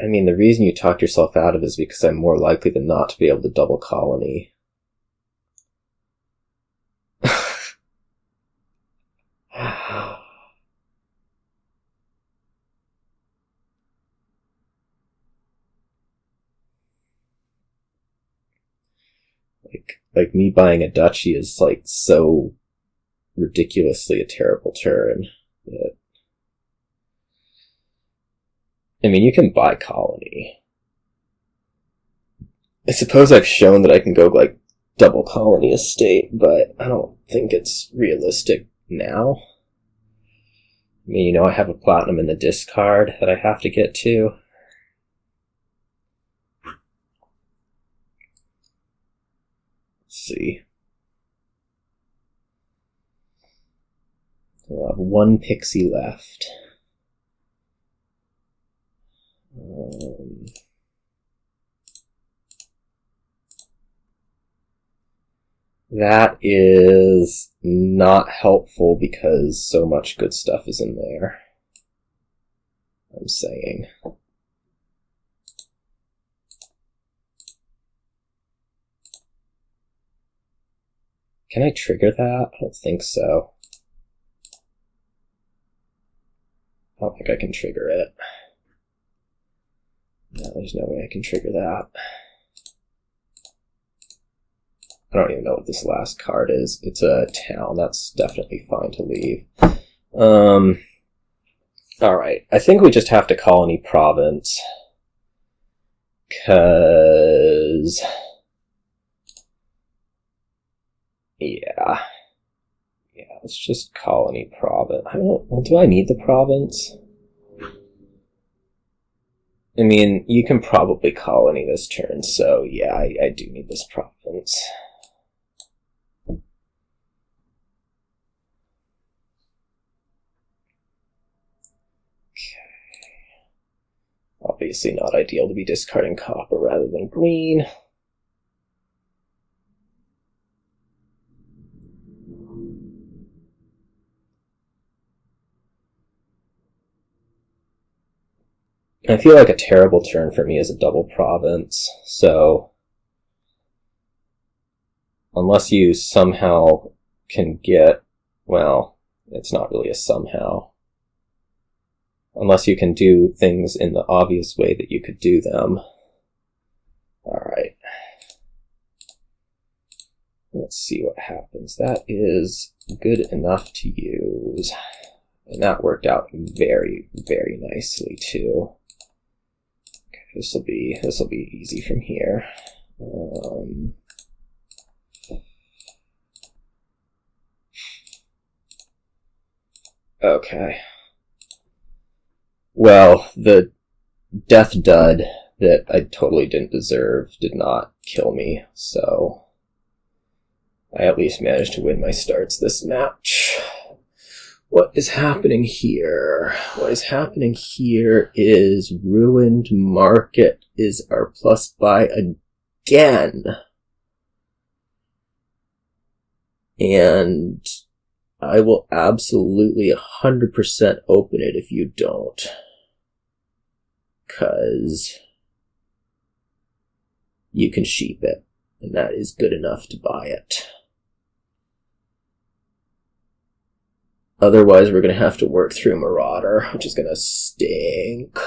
I mean, the reason you talked yourself out of it is because I'm more likely than not to be able to double colony. Like me buying a duchy is like so ridiculously a terrible turn that... I mean, you can buy colony. I suppose I've shown that I can go like double colony estate, but I don't think it's realistic now. I mean, I have a platinum in the discard that I have to get to. See. I'll have one Pixie left. That is not helpful because so much good stuff is in there. I'm saying. Can I trigger that? I don't think so. I don't think I can trigger it. No, there's no way I can trigger that. I don't even know what this last card is. It's a town. That's definitely fine to leave. Alright. I think we just have to colony province. 'Cause... Yeah, let's just colony province. Well, do I need the province? I mean, you can probably colony this turn, so yeah, I do need this province. Okay. Obviously not ideal to be discarding copper rather than green. I feel like a terrible turn for me is a double province, so unless you somehow can get, well, it's not really a somehow. Unless you can do things in the obvious way that you could do them. Alright. Let's see what happens. That is good enough to use. And that worked out very, very nicely too. This will be easy from here. Okay. Well, the death dud that I totally didn't deserve did not kill me, so I at least managed to win my starts this match. What is happening here? What is happening here is Ruined Market is our plus buy again. And I will absolutely 100% open it if you don't. 'Cause you can sheep it, and that is good enough to buy it. Otherwise, we're going to have to work through Marauder, which is going to stink.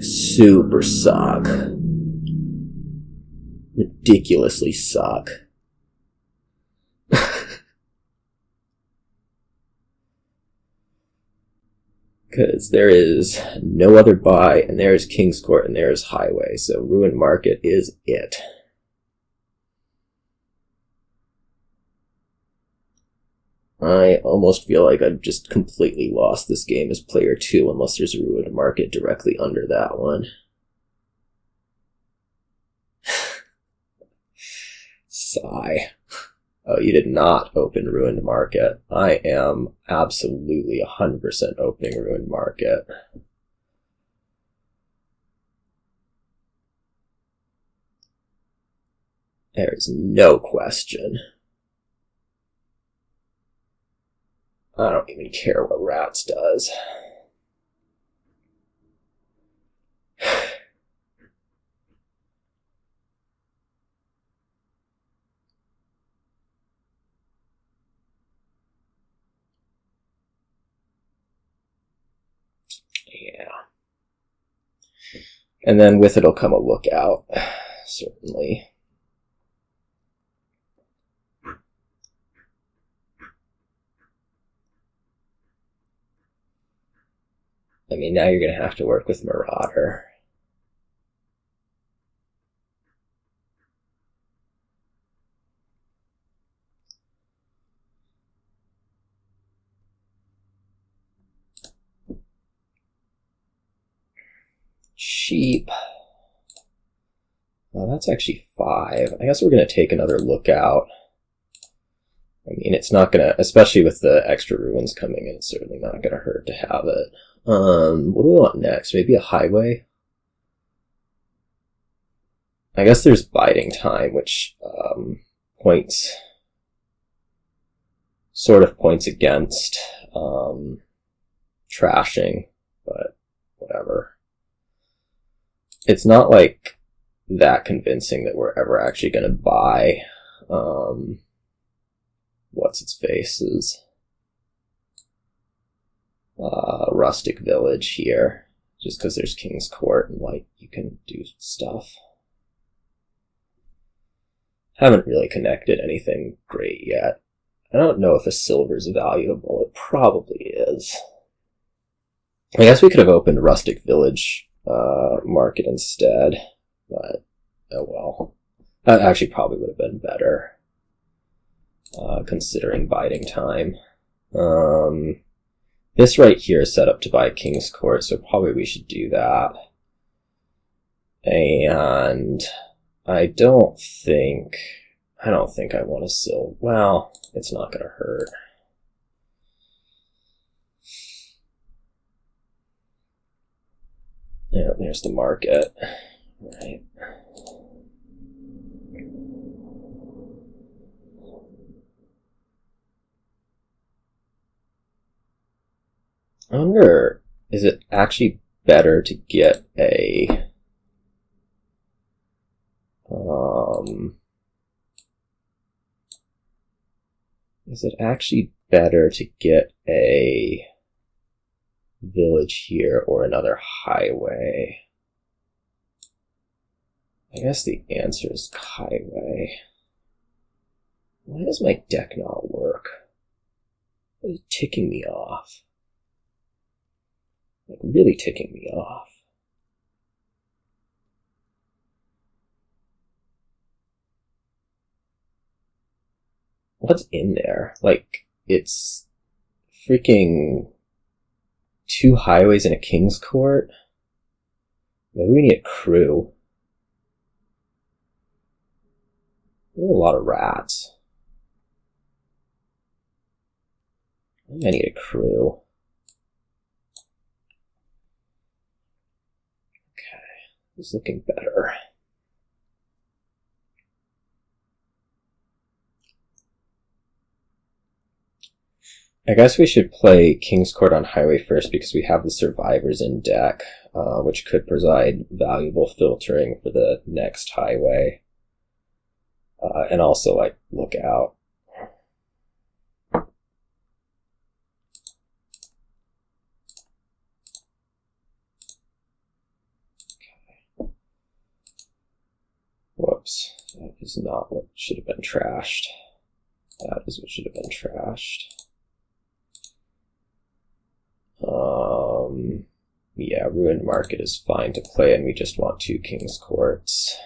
super suck. Ridiculously suck. Because there is no other buy, and there's King's Court, and there's Highway, so Ruined Market is it. I almost feel like I've just completely lost this game as player 2 unless there's a Ruined Market directly under that one. Sigh. Oh, you did not open Ruined Market. I am absolutely 100% opening Ruined Market. There's no question. I don't even care what Rats does. Yeah. And then with it'll come a lookout, certainly. I mean, now you're going to have to work with Marauder. Sheep. Well, that's actually 5. I guess we're going to take another lookout. I mean, it's not going to, especially with the extra ruins coming in, it's certainly not going to hurt to have it. What do we want next? Maybe a Highway? I guess there's Biding Time, which sort of points against trashing, but whatever. It's not like that convincing that we're ever actually going to buy what's its face's Rustic Village here, just because there's King's Court and like you can do stuff. Haven't really connected anything great yet. I don't know if a silver's valuable. It probably is. I guess we could have opened Rustic Village Market instead, but oh well. That actually probably would have been better, considering Biding Time. This right here is set up to buy King's Court, so probably we should do that. And I don't think I want to well, it's not going to hurt. Yeah, there's the market. Right. I wonder, is it actually better to get a village here or another highway? I guess the answer is highway. Why does my deck not work? It's ticking me off. Like, really ticking me off. What's in there? Like, it's freaking 2 highways and a King's Court? Maybe we need a crew. A lot of rats. I think I need a crew. Okay, it's looking better. I guess we should play King's Court on Highway first because we have the survivors in deck, which could provide valuable filtering for the next highway. And also, like, look out. is not what should have been trashed. That is what should have been trashed. Yeah, Ruined Market is fine to play, and we just want 2 King's Courts.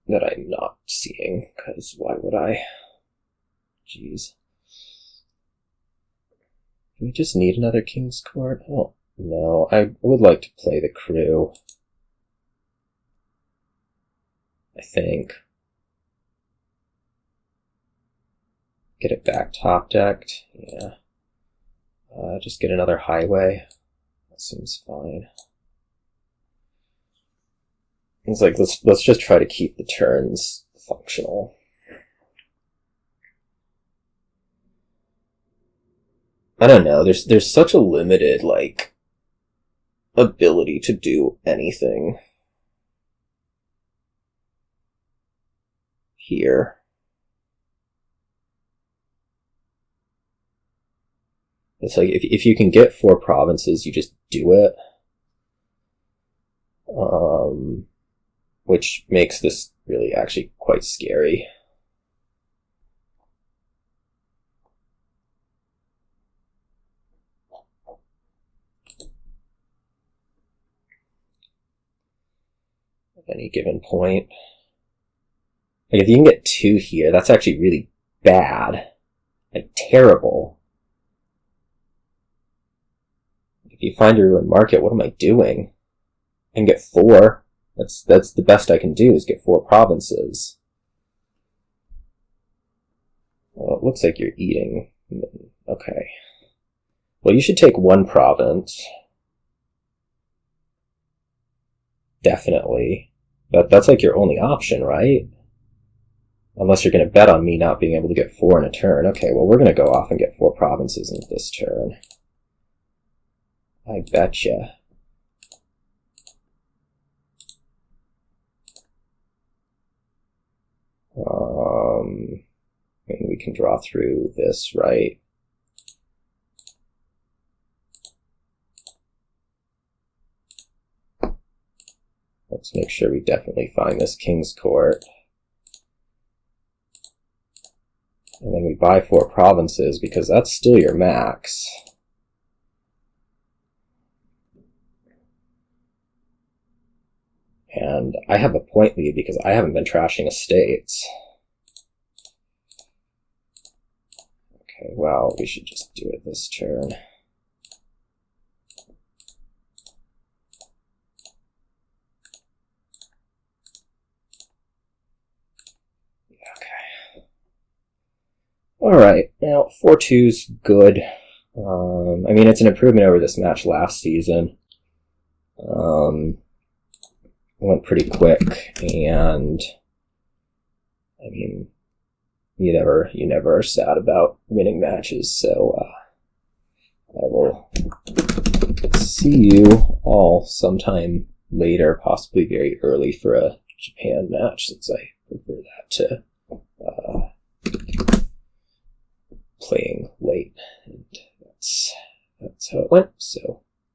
That I'm not seeing, because why would I? Jeez. Do we just need another King's Court? Oh, no. I would like to play the crew. I think. Get it back top decked. Yeah. Just get another highway. That seems fine. It's like, let's just try to keep the turns functional. I don't know, there's such a limited, like, ability to do anything here. It's like, if you can get 4 provinces, you just do it. Which makes this really actually quite scary. At any given point. Like, if you can get 2 here, that's actually really bad. Like, terrible. If you find a Ruined Market, what am I doing? I can get 4. That's the best I can do, is get 4 provinces. Well, it looks like you're eating. Okay. Well, you should take 1 province. Definitely. But that's like your only option, right? Unless you're going to bet on me not being able to get 4 in a turn. Okay, well, we're going to go off and get 4 provinces in this turn. I betcha. I mean, we can draw through this, right? Let's make sure we definitely find this King's Court. And then we buy 4 provinces, because that's still your max. And I have a point lead because I haven't been trashing estates. Okay, well, we should just do it this turn. Okay. Alright, now 4-2's good. I mean, it's an improvement over this match last season. Went pretty quick, and I mean, you never are sad about winning matches, so I will see you all sometime later, possibly very early for a Japan match, since I prefer that to playing late, and that's how it went. So